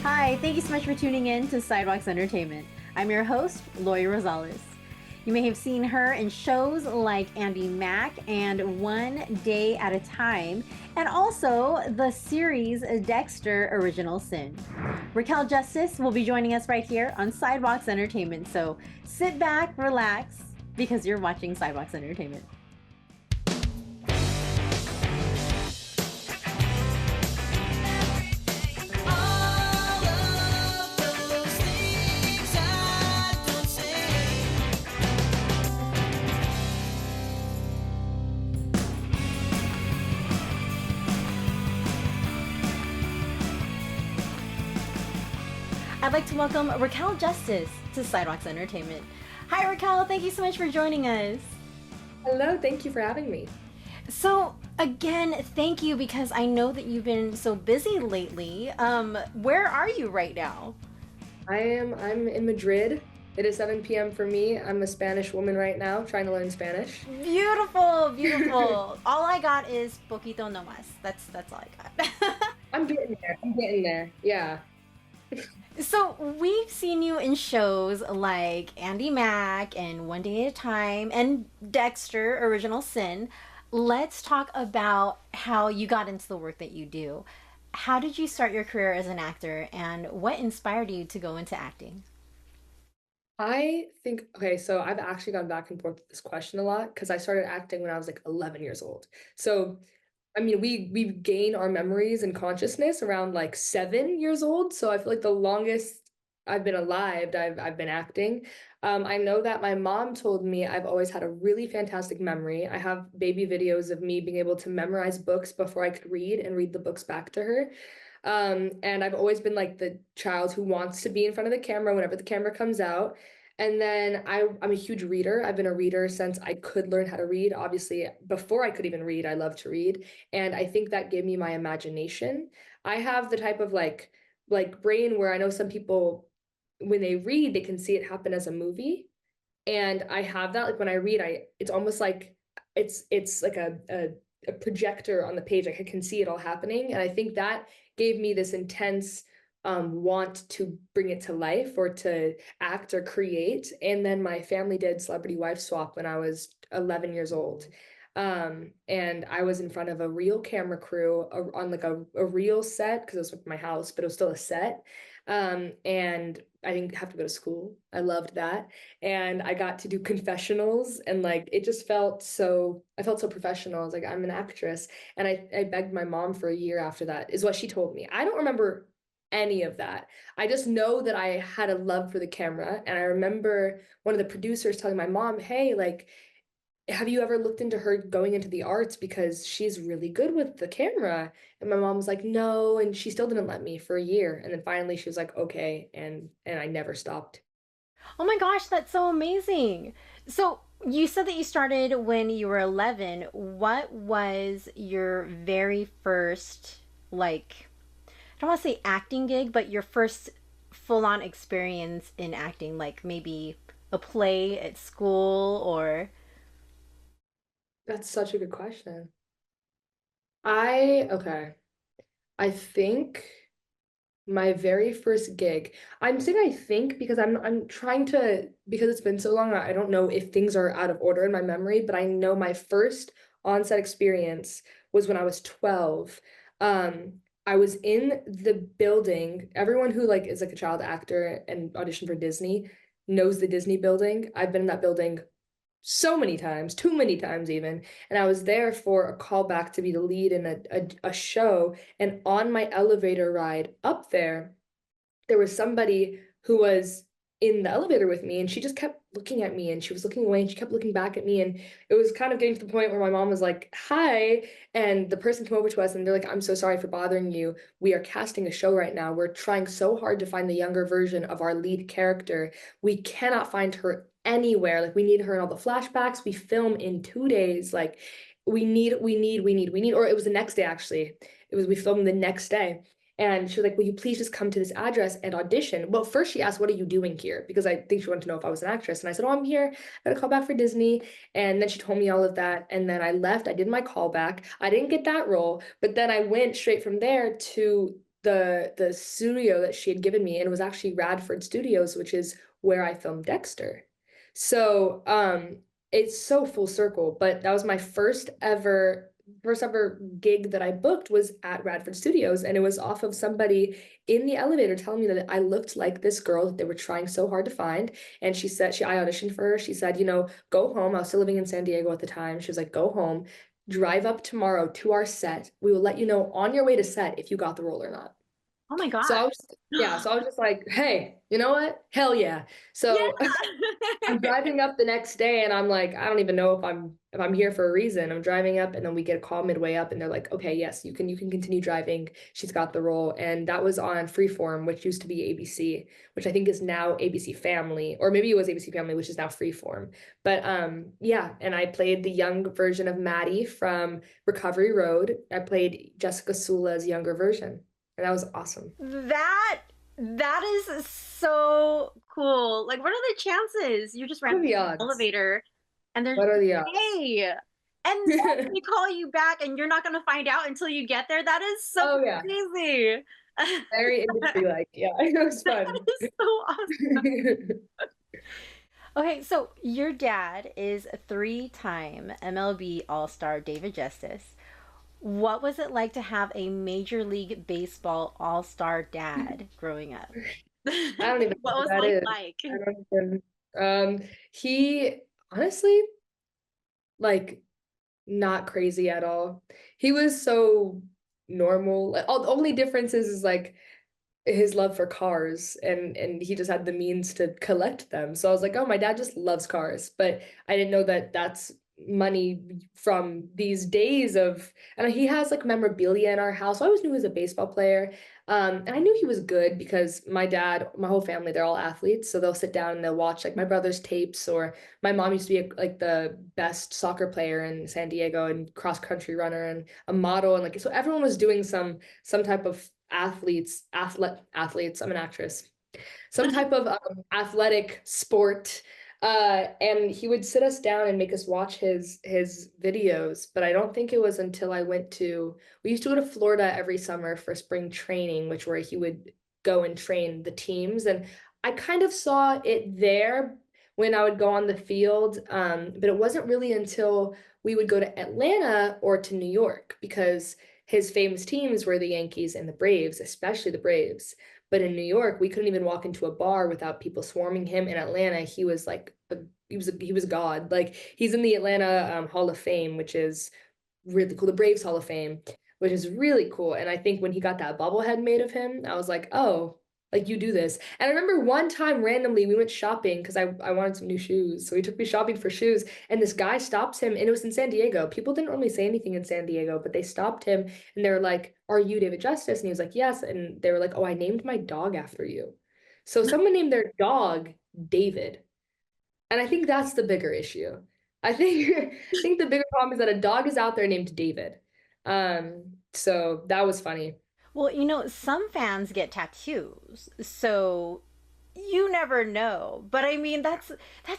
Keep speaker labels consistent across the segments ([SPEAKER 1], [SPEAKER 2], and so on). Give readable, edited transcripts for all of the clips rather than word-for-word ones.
[SPEAKER 1] Hi, thank you so much for tuning in to Sidewalks Entertainment. I'm your host, Lori Rosales. You may have seen her in shows like Andy Mack and One Day at a Time, and also the series Dexter Original Sin. Raquel Justice will be joining us right here on Sidewalks Entertainment, so sit back, relax, because you're watching Sidewalks Entertainment. I'd like to welcome Raquel Justice to Sidewalks Entertainment. Hi, Raquel. Thank you so much for joining us.
[SPEAKER 2] Hello, thank you for having me.
[SPEAKER 1] So, again, thank you because I know that you've been so busy lately. Where are you right now?
[SPEAKER 2] I'm in Madrid. It is 7 p.m. for me. I'm a Spanish woman right now trying to learn Spanish.
[SPEAKER 1] Beautiful, beautiful. All I got is poquito no más. That's all I got.
[SPEAKER 2] I'm getting there. I'm getting there. Yeah.
[SPEAKER 1] So we've seen you in shows like Andy Mack and One Day at a Time and Dexter Original Sin. Let's talk about how you got into the work that you do. How did you start your career as an actor and what inspired you to go into acting?
[SPEAKER 2] I think, okay, so I've actually gone back and forth with this question a lot because I started acting when I was like 11 years old. So I mean, we gain our memories and consciousness around like 7 years old. So I feel like the longest I've been alive, I've been acting. I know that my mom told me I've always had a really fantastic memory. I have baby videos of me being able to memorize books before I could read and read the books back to her. And I've always been like the child who wants to be in front of the camera whenever the camera comes out. And then I'm a huge reader. I've been a reader since I could learn how to read. Obviously, before I could even read, I love to read. And I think that gave me my imagination. I have the type of like brain where I know some people when they read, they can see it happen as a movie. And I have that like when I read, I it's almost like it's like a projector on the page. Like I can see it all happening. And I think that gave me this intense want to bring it to life or to act or create. And then my family did Celebrity Wife Swap when I was 11 years old. And I was in front of a real camera crew on like a real set because it was with my house, but it was still a set. And I didn't have to go to school. I loved that. And I got to do confessionals and like it just I felt so professional. I was like, I'm an actress. And I begged my mom for a year after that, is what she told me. I don't remember any of that. I just know that I had a love for the camera. And I remember one of the producers telling my mom, hey, like, have you ever looked into her going into the arts because she's really good with the camera? And my mom was like, no, and she still didn't let me for a year. And then finally she was like, okay, and I never stopped.
[SPEAKER 1] Oh my gosh, that's so amazing. So you said that you started when you were 11. What was your very first, like, I don't want to say acting gig, but your first full on experience in acting, like maybe a play at school or.
[SPEAKER 2] That's such a good question. Okay. I think my very first gig. I'm saying I think because I'm trying to because it's been so long, I don't know if things are out of order in my memory, but I know my first on-set experience was when I was 12. Um, I was in the building. Everyone who like is like a child actor and auditioned for Disney knows the Disney building. I've been in that building so many times, too many times even. And I was there for a callback to be the lead in a show. And on my elevator ride up there was somebody who was in the elevator with me and she just kept looking at me and she was looking away and she kept looking back at me. And it was kind of getting to the point where my mom was like, hi. And the person came over to us and they're like, I'm so sorry for bothering you. We are casting a show right now. We're trying so hard to find the younger version of our lead character. We cannot find her anywhere. Like we need her in all the flashbacks. We film in 2 days. Like we need, or it was the next day actually. We filmed the next day. And she was like, will you please just come to this address and audition? Well, first she asked, what are you doing here? Because I think she wanted to know if I was an actress. And I said, oh, I'm here. I got a call back for Disney. And then she told me all of that. And then I left. I did my callback. I didn't get that role. But then I went straight from there to the studio that she had given me, and it was actually Radford Studios, which is where I filmed Dexter. So it's so full circle, but that was my first ever gig that I booked was at Radford Studios, and it was off of somebody in the elevator telling me that I looked like this girl that they were trying so hard to find. And she said I auditioned for her. She said, go home. I was still living in San Diego at the time. She was like, go home, drive up tomorrow to our set. We will let you know on your way to set if you got the role or not.
[SPEAKER 1] Oh my
[SPEAKER 2] So I
[SPEAKER 1] gosh.
[SPEAKER 2] was, yeah, so I was just like, hey, you know what? Hell yeah. So I'm
[SPEAKER 1] Yeah.
[SPEAKER 2] driving up the next day and I'm like, I don't even know if I'm here for a reason. I'm driving up and then we get a call midway up and they're like, okay, yes, you can continue driving. She's got the role. And that was on Freeform, which used to be ABC, which I think is now ABC Family, or maybe it was ABC Family, which is now Freeform. But yeah, and I played the young version of Maddie from Recovery Road. I played Jessica Sula's younger version. And that was awesome.
[SPEAKER 1] That is so cool. Like, what are the chances? You just
[SPEAKER 2] What
[SPEAKER 1] ran
[SPEAKER 2] are the
[SPEAKER 1] the
[SPEAKER 2] odds?
[SPEAKER 1] elevator and there's
[SPEAKER 2] What are the odds?
[SPEAKER 1] hey. And then they call you back and you're not gonna find out until you get there. That is so
[SPEAKER 2] Oh yeah.
[SPEAKER 1] crazy.
[SPEAKER 2] Very industry like. Yeah, it was
[SPEAKER 1] That
[SPEAKER 2] fun.
[SPEAKER 1] is so awesome. Okay, so your dad is a three-time MLB All-Star David Justice. What was it like to have a Major League Baseball All-Star dad growing up?
[SPEAKER 2] I don't even know
[SPEAKER 1] What
[SPEAKER 2] who
[SPEAKER 1] was
[SPEAKER 2] that
[SPEAKER 1] life
[SPEAKER 2] is.
[SPEAKER 1] like?
[SPEAKER 2] I don't even he honestly like not crazy at all. He was so normal. Like, all the only difference is like his love for cars and he just had the means to collect them. So I was like, oh, my dad just loves cars. But I didn't know that that's money from these days of, and he has like memorabilia in our house. So I always knew he was a baseball player. And I knew he was good because my dad, my whole family, they're all athletes. So they'll sit down and they'll watch like my brother's tapes, or my mom used to be like the best soccer player in San Diego and cross country runner and a model. And like, so everyone was doing some type of athletes, I'm an actress, some type of athletic sport. And he would sit us down and make us watch his videos. But I don't think it was until we used to go to Florida every summer for spring training, which where he would go and train the teams. And I kind of saw it there when I would go on the field. But it wasn't really until we would go to Atlanta or to New York, because his famous teams were the Yankees and the Braves, especially the Braves. But in New York, we couldn't even walk into a bar without people swarming him. In Atlanta, he was like he was God. Like he's in the Atlanta Hall of Fame, which is really cool. The Braves Hall of Fame, which is really cool. And I think when he got that bobblehead made of him, I was like, oh, like you do this. And I remember one time randomly we went shopping because I wanted some new shoes. So he took me shopping for shoes, and this guy stops him, and it was in San Diego. People didn't normally say anything in San Diego, but they stopped him and they were like, "Are you David Justice?" And he was like, "Yes." And they were like, "Oh, I named my dog after you." So someone named their dog David. And I think that's the bigger issue. I think I think the bigger problem is that a dog is out there named David. So that was funny.
[SPEAKER 1] Well, some fans get tattoos, so you never know. But I mean, that's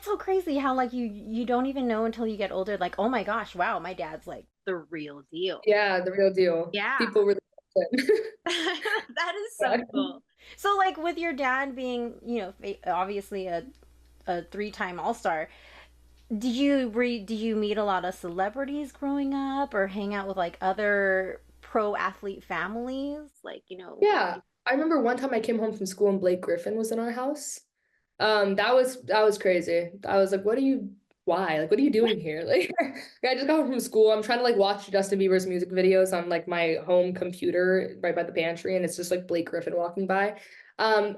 [SPEAKER 1] so crazy how like you don't even know until you get older. Like, oh my gosh, wow, my dad's like the real deal.
[SPEAKER 2] Yeah, the real deal.
[SPEAKER 1] Yeah,
[SPEAKER 2] People really
[SPEAKER 1] that is so cool. So, like with your dad being, obviously a three-time All-Star, did you meet a lot of celebrities growing up or hang out with like other pro athlete families? Like,
[SPEAKER 2] Yeah. I remember one time I came home from school and Blake Griffin was in our house. That was crazy. I was like, why? Like, what are you doing here? Like, I just got home from school. I'm trying to like watch Justin Bieber's music videos on like my home computer right by the pantry, and it's just like Blake Griffin walking by. And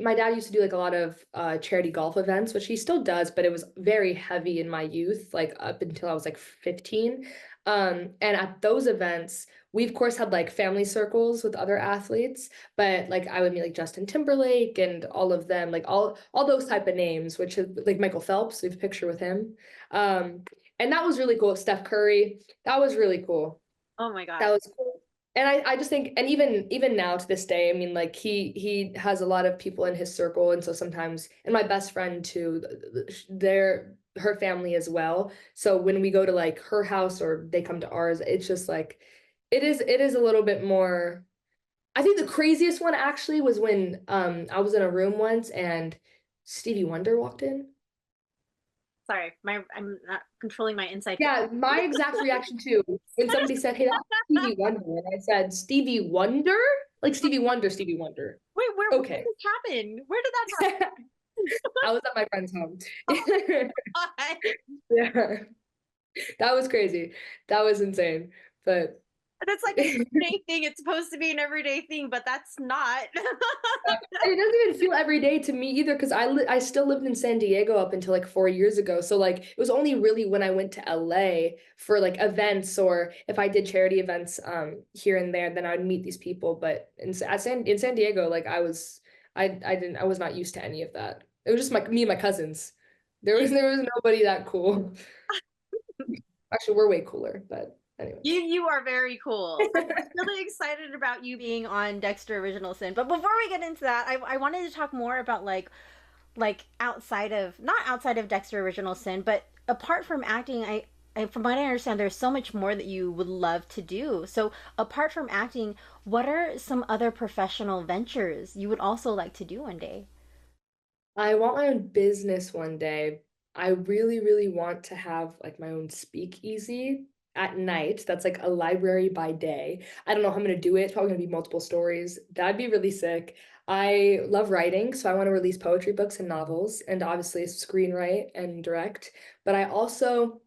[SPEAKER 2] my dad used to do like a lot of charity golf events, which he still does, but it was very heavy in my youth, like up until I was like 15. And at those events, we of course had like family circles with other athletes, but like I would meet like Justin Timberlake and all of them, like all those type of names, which is like Michael Phelps. We have a picture with him. Um, and that was really cool. Steph Curry, that was really cool.
[SPEAKER 1] oh my gosh.
[SPEAKER 2] That was cool. And I just think, and even now to this day, I mean, like he has a lot of people in his circle, and so sometimes, and my best friend too, her family as well. So when we go to like her house or they come to ours, it's just like it is a little bit more I think the craziest one actually was when I was in a room once and Stevie Wonder walked in.
[SPEAKER 1] Sorry, I'm not controlling my inside.
[SPEAKER 2] Yeah, my exact reaction too when somebody said, "Hey, that's Stevie Wonder," and I said, "Stevie Wonder? Like Stevie Wonder, Stevie Wonder."
[SPEAKER 1] Wait, where did
[SPEAKER 2] Okay.
[SPEAKER 1] this happen? Where did that
[SPEAKER 2] I was at my friend's home.
[SPEAKER 1] happen?
[SPEAKER 2] Yeah, that was crazy. That was insane. But
[SPEAKER 1] That's like an everyday thing. It's supposed to be an everyday thing, but that's not.
[SPEAKER 2] it doesn't even feel every day to me either because I still lived in San Diego up until like 4 years ago. So like it was only really when I went to LA for like events or if I did charity events here and there, then I'd meet these people. But in San Diego, like I was not used to any of that. It was just me and my cousins. There was nobody that cool. Actually, we're way cooler, but anyways.
[SPEAKER 1] You are very cool. I'm really excited about you being on Dexter Original Sin. But before we get into that, I wanted to talk more about like outside of not outside of Dexter Original Sin, but apart from acting, from what I understand, there's so much more that you would love to do. So apart from acting, what are some other professional ventures you would also like to do one day?
[SPEAKER 2] I want my own business one day. I really, really want to have like my own speakeasy at night. That's like a library by day. I don't know how I'm gonna do it. It's probably gonna be multiple stories. That'd be really sick. I love writing, so I want to release poetry books and novels, and obviously screenwrite and direct. But I also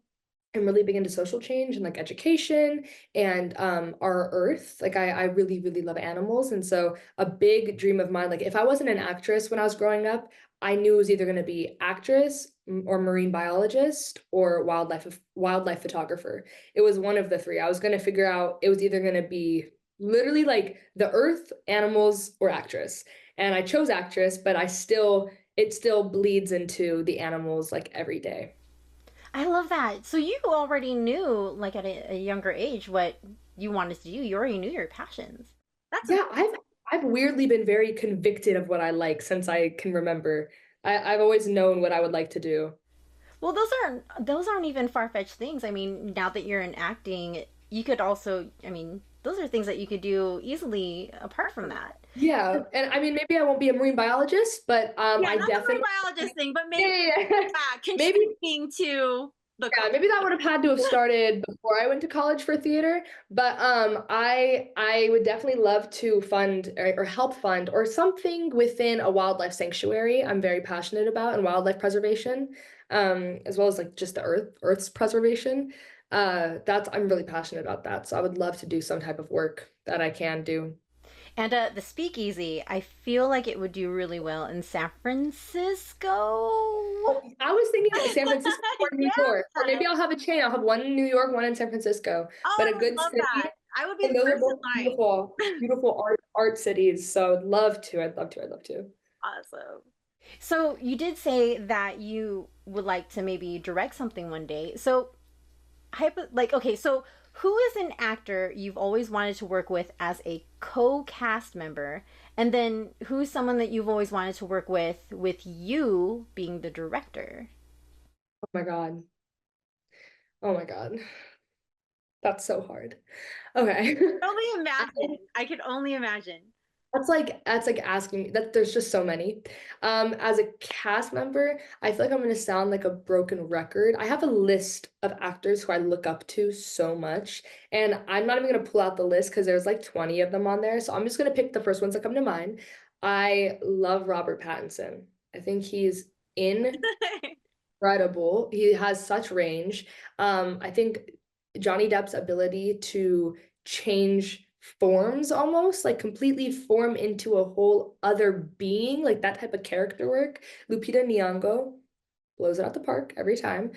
[SPEAKER 2] am really big into social change and like education and our earth. Like I really, really love animals. And so a big dream of mine, like if I wasn't an actress when I was growing up, I knew it was either going to be actress or marine biologist or wildlife photographer. It was one of the three. I was going to figure out it was either going to be literally like the earth, animals, or actress. And I chose actress, but it still bleeds into the animals like every day.
[SPEAKER 1] I love that. So you already knew, like at a younger age, what you wanted to do. You already knew your passions. That's
[SPEAKER 2] Yeah, I've weirdly been very convicted of what I like since I can remember. I've always known what I would like to do.
[SPEAKER 1] well, those aren't even far fetched things. I mean, now that you're in acting, you could also. I mean, those are things that you could do easily apart from that.
[SPEAKER 2] Yeah, and I mean maybe I won't be a marine biologist, but
[SPEAKER 1] Yeah,
[SPEAKER 2] I
[SPEAKER 1] not the marine
[SPEAKER 2] definitely
[SPEAKER 1] biologist thing, but maybe
[SPEAKER 2] yeah, yeah, yeah. Maybe
[SPEAKER 1] contributing to the
[SPEAKER 2] yeah,
[SPEAKER 1] cause.
[SPEAKER 2] maybe that would have had to have started before I went to college for theater, but I would definitely love to fund or help fund or something within a wildlife sanctuary I'm very passionate about and wildlife preservation, as well as like just the Earth's preservation. That's I'm really passionate about that. So I would love to do some type of work that I can do.
[SPEAKER 1] And the speakeasy, I feel like it would do really well in San Francisco.
[SPEAKER 2] I was thinking San Francisco or New York, or
[SPEAKER 1] Yeah.
[SPEAKER 2] maybe I'll have a chain. I'll have one in New York, one in San Francisco,
[SPEAKER 1] Oh,
[SPEAKER 2] but
[SPEAKER 1] I
[SPEAKER 2] a
[SPEAKER 1] would
[SPEAKER 2] good
[SPEAKER 1] love
[SPEAKER 2] city.
[SPEAKER 1] that. I would be
[SPEAKER 2] And
[SPEAKER 1] the
[SPEAKER 2] those are
[SPEAKER 1] first
[SPEAKER 2] both
[SPEAKER 1] in line.
[SPEAKER 2] beautiful, beautiful art cities. So I'd love to. I'd love to. I'd love to.
[SPEAKER 1] Awesome. So you did say that you would like to maybe direct something one day. So okay, so who is an actor you've always wanted to work with as a co-cast member? And then who's someone that you've always wanted to work with you being the director?
[SPEAKER 2] Oh my God. Oh my God. That's so hard. Okay.
[SPEAKER 1] Only
[SPEAKER 2] I-
[SPEAKER 1] imagine. I could only imagine.
[SPEAKER 2] that's like asking that there's just so many. As a cast member, I feel like I'm gonna sound like a broken record. I have a list of actors who I look up to so much, and I'm not even gonna pull out the list because there's like 20 of them on there. So I'm just gonna pick the first ones that come to mind. I love Robert Pattinson. I think he's incredible. He has such range. I think Johnny Depp's ability to change forms almost, like completely form into a whole other being, like that type of character work. Lupita Nyong'o blows it out the park every time.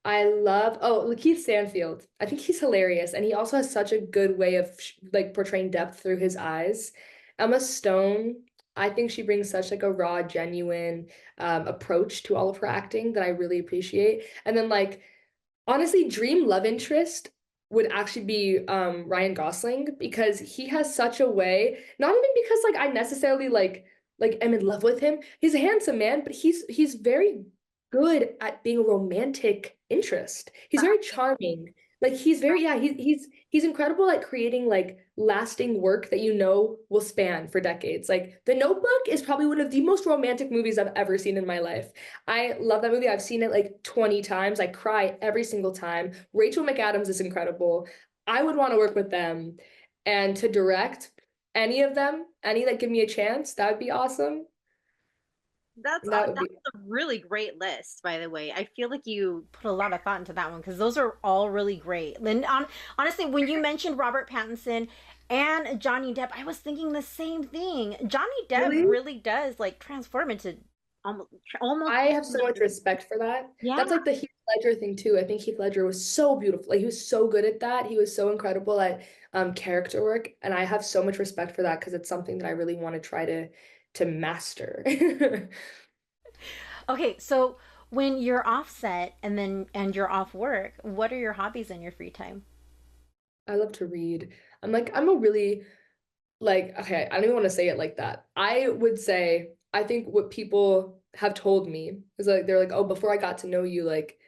[SPEAKER 2] I love Lakeith Stanfield. I think he's hilarious, and he also has such a good way of like portraying depth through his eyes. Emma Stone. I think she brings such like a raw, genuine approach to all of her acting that I really appreciate. And then like honestly, dream love interest would actually be Ryan Gosling because he has such a way, not even because like I necessarily like am in love with him. He's a handsome man, but he's very good at being a romantic interest. He's very charming. Like he's very, yeah, he's incredible at creating like lasting work that you know will span for decades. Like The Notebook is probably one of the most romantic movies I've ever seen in my life. I love that movie. I've seen it like 20 times. I cry every single time. Rachel McAdams is incredible. I would want to work with them and to direct any of them, any that give me a chance, that would be awesome. That would be
[SPEAKER 1] That's a really great list, by the way. I feel like you put a lot of thought into that one because those are all really great. And honestly, when you mentioned Robert Pattinson and Johnny Depp, I was thinking the same thing. Johnny Depp
[SPEAKER 2] really.
[SPEAKER 1] really does like transform into almost
[SPEAKER 2] I have so much respect for that.
[SPEAKER 1] yeah.
[SPEAKER 2] That's like the Heath Ledger thing too. I think Heath Ledger was so beautiful. Like he was so good at that. He was so incredible at character work, and I have so much respect for that because it's something that I really want to try to master.
[SPEAKER 1] Okay, so when you're off set and you're off work, what are your hobbies in your free time?
[SPEAKER 2] I love to read. I'm a really like okay, I don't even want to say it like that. I would say I think what people have told me is like they're like, "Oh, before I got to know you, like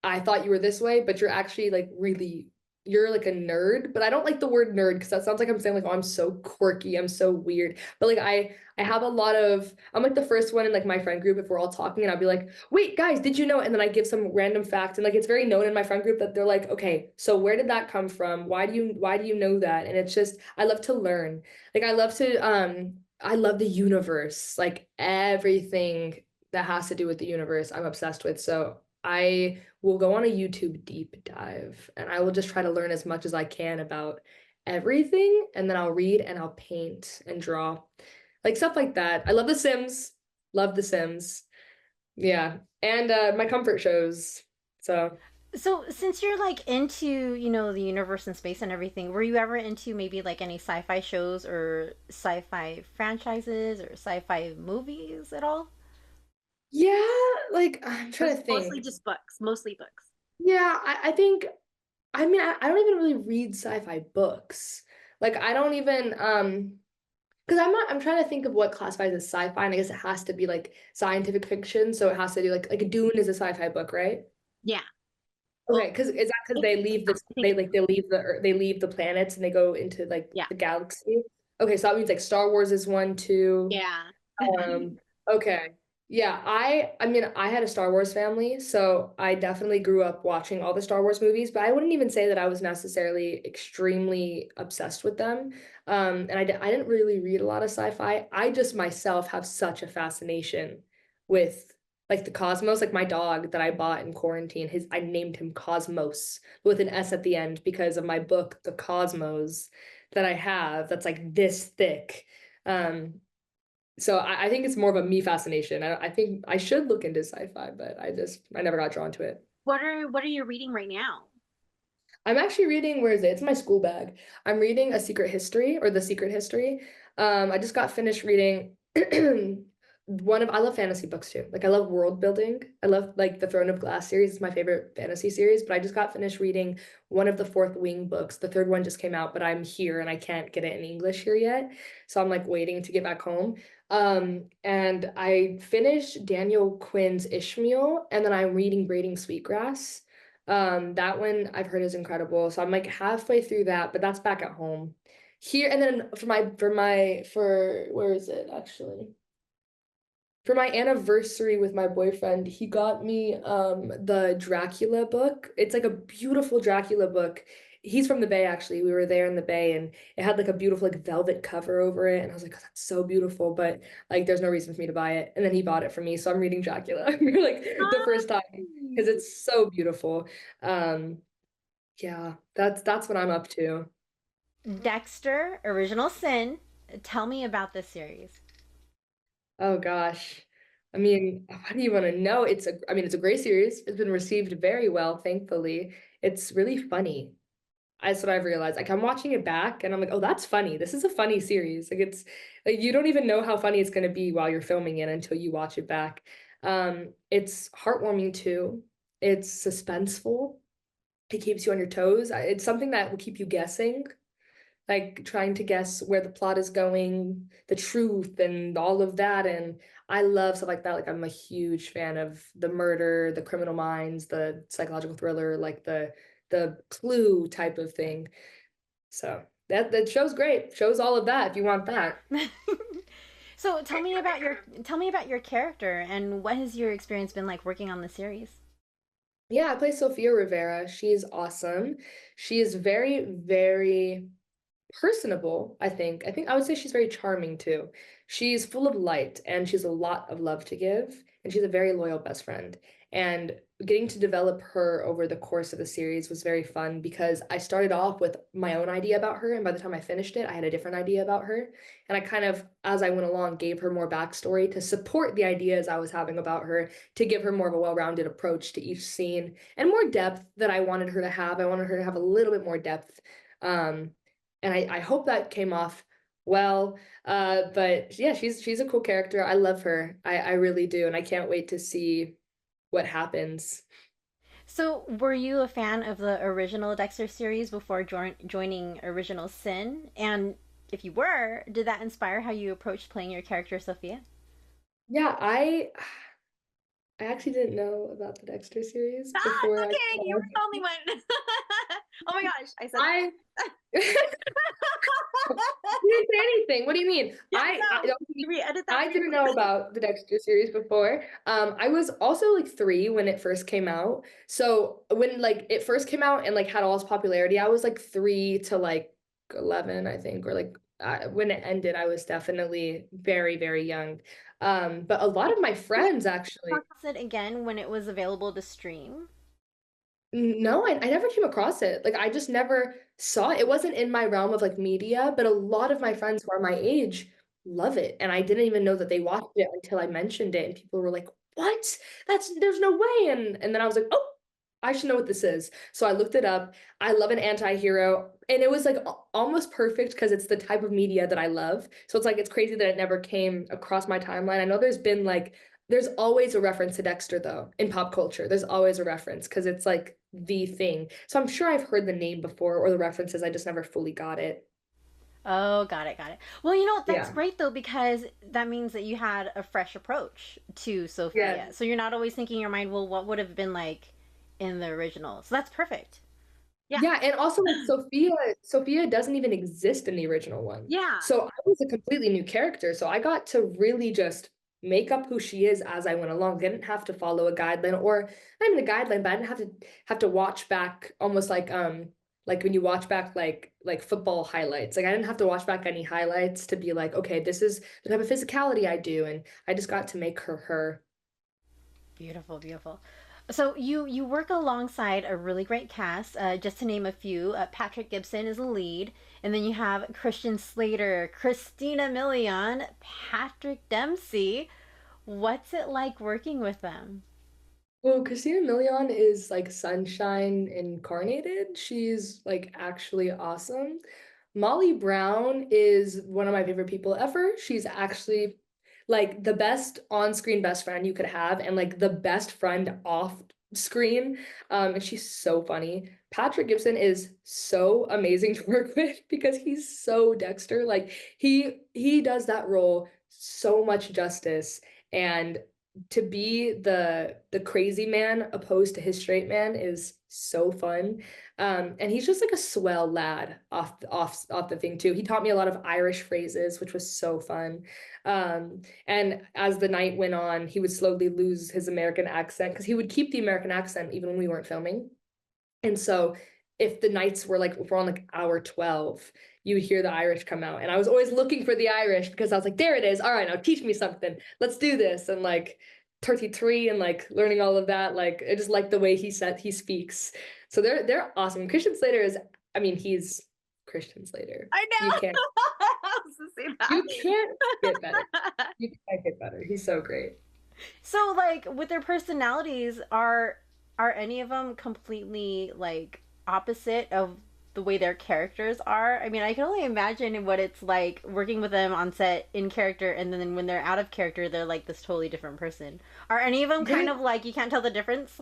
[SPEAKER 2] I thought you were this way, but you're actually like really you're like a nerd." But I don't like the word nerd because that sounds like I'm saying like, "Oh, I'm so quirky, I'm so weird." But like I have a lot of I'm like the first one in like my friend group if we're all talking and I'll be like, "Wait, guys, did you know?" And then I give some random fact and like it's very known in my friend group that they're like, "Okay, so where did that come from? Why do you know that?" And it's just I love to learn. Like I love the universe, like everything that has to do with the universe I'm obsessed with. So I will go on a YouTube deep dive and I will just try to learn as much as I can about everything. And then I'll read and I'll paint and draw, like stuff like that. I love The Sims. Love The Sims. Yeah. And my comfort shows. So,
[SPEAKER 1] So, since you're like into, the universe and space and everything, were you ever into maybe like any sci-fi shows or sci-fi franchises or sci-fi movies at all?
[SPEAKER 2] yeah, like I'm
[SPEAKER 1] Or
[SPEAKER 2] trying to
[SPEAKER 1] mostly
[SPEAKER 2] think.
[SPEAKER 1] just books, mostly books.
[SPEAKER 2] Yeah, I think, I mean, I don't even really read sci-fi books. Like, I don't even, because I'm trying to think of what classifies as sci-fi, and I guess it has to be like scientific fiction, so it has to do like Dune is a sci-fi book, right?
[SPEAKER 1] Yeah. Well,
[SPEAKER 2] Okay, because is that because
[SPEAKER 1] it,
[SPEAKER 2] they leave this
[SPEAKER 1] I think
[SPEAKER 2] they like they leave the they leave the planets and they go into like
[SPEAKER 1] yeah.
[SPEAKER 2] the galaxy? Okay, so that means like Star Wars is one too.
[SPEAKER 1] Yeah.
[SPEAKER 2] Um, okay. Yeah, I mean, I had a Star Wars family, so I definitely grew up watching all the Star Wars movies, but I wouldn't even say that I was necessarily extremely obsessed with them. And I didn't really read a lot of sci-fi. I just myself have such a fascination with like the cosmos, like my dog that I bought in quarantine, I named him Cosmos with an S at the end because of my book, The Cosmos, that I have that's like this thick. So I think it's more of a me fascination. I think I should look into sci-fi, but I never got drawn to it.
[SPEAKER 1] What are you reading right now?
[SPEAKER 2] I'm actually reading, where is it? It's in my school bag. I'm reading A Secret History or The Secret History. I just got finished reading I love fantasy books too. Like I love world building. I love like the Throne of Glass series is my favorite fantasy series, but I just got finished reading one of the Fourth Wing books. The third one just came out, but I'm here and I can't get it in English here yet. So I'm like waiting to get back home. And I finished Daniel Quinn's Ishmael, and then I'm reading Braiding Sweetgrass. That one I've heard is incredible. So I'm like halfway through that, but that's back at home. Here and then for where is it actually? For my anniversary with my boyfriend, he got me the Dracula book. It's like a beautiful Dracula book. He's from the Bay actually. We were there in the Bay and it had like a beautiful like velvet cover over it and I was like, oh, that's so beautiful, but like there's no reason for me to buy it. And then he bought it for me, so I'm reading Dracula for like the first time because it's so beautiful. Um yeah, that's what I'm up to.
[SPEAKER 1] Dexter, Original Sin. Tell me about this series.
[SPEAKER 2] Oh gosh. I mean, how do you want to know? I mean, it's a great series. It's been received very well, thankfully. It's really funny. That's what I've realized. Like I'm watching it back and I'm like, oh, that's funny. This is a funny series. Like it's like you don't even know how funny it's gonna be while you're filming it until you watch it back. It's heartwarming too. It's suspenseful. It keeps you on your toes. It's something that will keep you guessing, like trying to guess where the plot is going, the truth, and all of that. And I love stuff like that. Like I'm a huge fan of the murder, the criminal minds, the psychological thriller, like the the clue type of thing. So that show's great. Shows all of that if you want that.
[SPEAKER 1] So tell me about your character and what has your experience been like working on the series?
[SPEAKER 2] Yeah, I play Sofia Rivera. She's awesome. She is very, very personable, I think. I would say she's very charming too. She's full of light and she's a lot of love to give, and she's a very loyal best friend. And getting to develop her over the course of the series was very fun because I started off with my own idea about her, and by the time I finished it, I had a different idea about her. And I kind of, as I went along, gave her more backstory to support the ideas I was having about her, to give her more of a well-rounded approach to each scene and more depth that I wanted her to have. I wanted her to have a little bit more depth. Um, and I hope that came off well. But yeah, she's a cool character. I love her. I really do, and I can't wait to see what happens.
[SPEAKER 1] So, were you a fan of the original Dexter series before joining Original Sin? And if you were, did that inspire how you approached playing your character, Sophia?
[SPEAKER 2] Yeah, I actually didn't know about the Dexter series
[SPEAKER 1] Ah, it's
[SPEAKER 2] before I
[SPEAKER 1] okay. You were the only one. Oh my gosh, I said
[SPEAKER 2] I you didn't say anything. What do you mean?
[SPEAKER 1] yeah,
[SPEAKER 2] I
[SPEAKER 1] no.
[SPEAKER 2] don't
[SPEAKER 1] Did we edit that?
[SPEAKER 2] I didn't know about the Dexter series before. I was also like 3 when it first came out. So when like it first came out and like had all its popularity, I was like 3 to like 11, I think, or like when it ended, I was definitely very, very young. But a lot of my friends actually.
[SPEAKER 1] Across it again when it was available to stream.
[SPEAKER 2] No, I never came across it. Like I just never saw it. It wasn't in my realm of like media, but a lot of my friends who are my age love it. And I didn't even know that they watched it until I mentioned it. And people were like, "What? There's no way." And then I was like, "Oh, I should know what this is." So I looked it up. I love an anti-hero. And it was like almost perfect because it's the type of media that I love. So it's like it's crazy that it never came across my timeline. I know there's always a reference to Dexter though in pop culture. There's always a reference because it's like the thing. So I'm sure I've heard the name before or the references. I just never fully got it.
[SPEAKER 1] Oh, got it, got it. Well, that's
[SPEAKER 2] Yeah.
[SPEAKER 1] great though because that means that you had a fresh approach to
[SPEAKER 2] Yes.
[SPEAKER 1] Sophia. So you're not always thinking in your mind, well, what would have been like in the original? So that's perfect. Yeah.
[SPEAKER 2] Yeah, and also like Sophia doesn't even exist in the original one.
[SPEAKER 1] Yeah.
[SPEAKER 2] So I was a completely new character. So I got to really just make up who she is as I went along. I didn't have to follow a guideline, or not even a guideline, but I didn't have to watch back almost like when you watch back like football highlights. Like I didn't have to watch back any highlights to be like, okay, this is the type of physicality I do. And I just got to make her her.
[SPEAKER 1] Beautiful, beautiful. So you work alongside a really great cast. Just to name a few, Patrick Gibson is a lead, and then you have Christian Slater, Christina Milian, Patrick Dempsey. What's it like working with them?
[SPEAKER 2] Well, Christina Milian is like sunshine incarnated. She's like actually awesome. Molly Brown is one of my favorite people ever. She's actually like the best on-screen best friend you could have and like the best friend off screen. And she's so funny. Patrick Gibson is so amazing to work with because he's so Dexter. Like he does that role so much justice, and to be the crazy man opposed to his straight man is so fun. And he's just like a swell lad off the thing too. He taught me a lot of Irish phrases, which was so fun. And as the night went on, he would slowly lose his American accent because he would keep the American accent even when we weren't filming. And so if the nights were like, if we're on like hour 12, you would hear the Irish come out. And I was always looking for the Irish because I was like, there it is. All right, now teach me something. Let's do this. And like 33 and like learning all of that. Like I just like the way he speaks. So they're awesome. Christian Slater is, I mean, he's Christian Slater.
[SPEAKER 1] I
[SPEAKER 2] You
[SPEAKER 1] know.
[SPEAKER 2] can't
[SPEAKER 1] I was to say that.
[SPEAKER 2] you can't get better. You can't get better. He's so great.
[SPEAKER 1] So, like, with their personalities, are any of them completely like opposite of the way their characters are? I mean, I can only imagine what it's like working with them on set in character, and then when they're out of character, they're like this totally different person. Are any of them kind of like you can't tell the difference?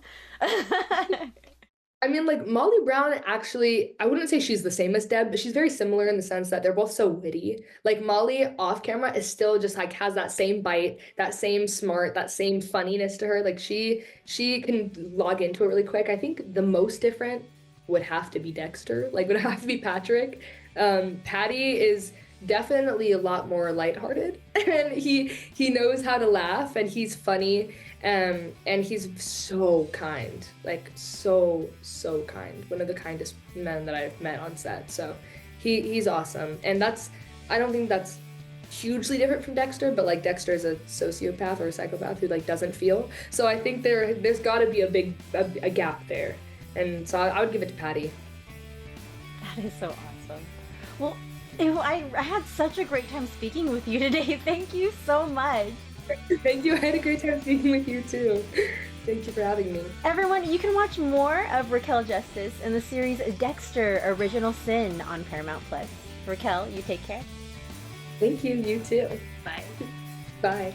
[SPEAKER 2] I mean, like Molly Brown, actually, I wouldn't say she's the same as Deb, but she's very similar in the sense that they're both so witty. Like Molly off camera is still just like has that same bite, that same smart, that same funniness to her. Like she can log into it really quick. I think the most different would have to be Dexter, like would have to be Patrick. Patty is definitely a lot more lighthearted, and he knows how to laugh, and he's funny, and he's so kind, like so kind. One of the kindest men that I've met on set. So he's awesome, and I don't think that's hugely different from Dexter, but like Dexter is a sociopath or a psychopath who like doesn't feel. So I think there's got to be a gap there, and so I would give it to Patty.
[SPEAKER 1] That is so awesome. Well, I had such a great time speaking with you today. Thank you so much.
[SPEAKER 2] Thank you. I had a great time speaking with you too. Thank you for having me.
[SPEAKER 1] Everyone, you can watch more of Raquel Justice in the series Dexter: Original Sin on Paramount+. Raquel, you take care.
[SPEAKER 2] Thank you. You too.
[SPEAKER 1] Bye.
[SPEAKER 2] Bye.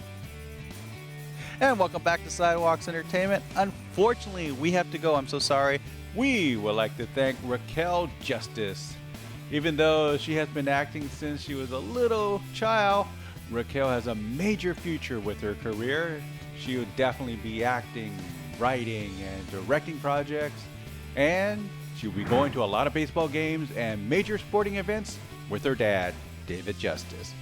[SPEAKER 3] And welcome back to Sidewalks Entertainment. Unfortunately, we have to go. I'm so sorry. We would like to thank Raquel Justice. Even though she has been acting since she was a little child, Raquel has a major future with her career. She will definitely be acting, writing, and directing projects. And she'll be going to a lot of baseball games and major sporting events with her dad, David Justice.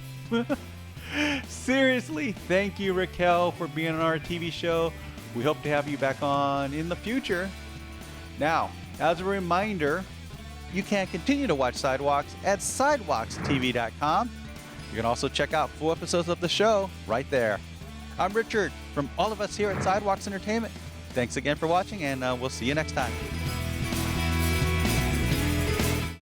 [SPEAKER 3] Seriously, thank you, Raquel, for being on our TV show. We hope to have you back on in the future. Now, as a reminder, you can continue to watch Sidewalks at sidewalkstv.com. You can also check out full episodes of the show right there. I'm Richard from all of us here at Sidewalks Entertainment. Thanks again for watching, and we'll see you next time.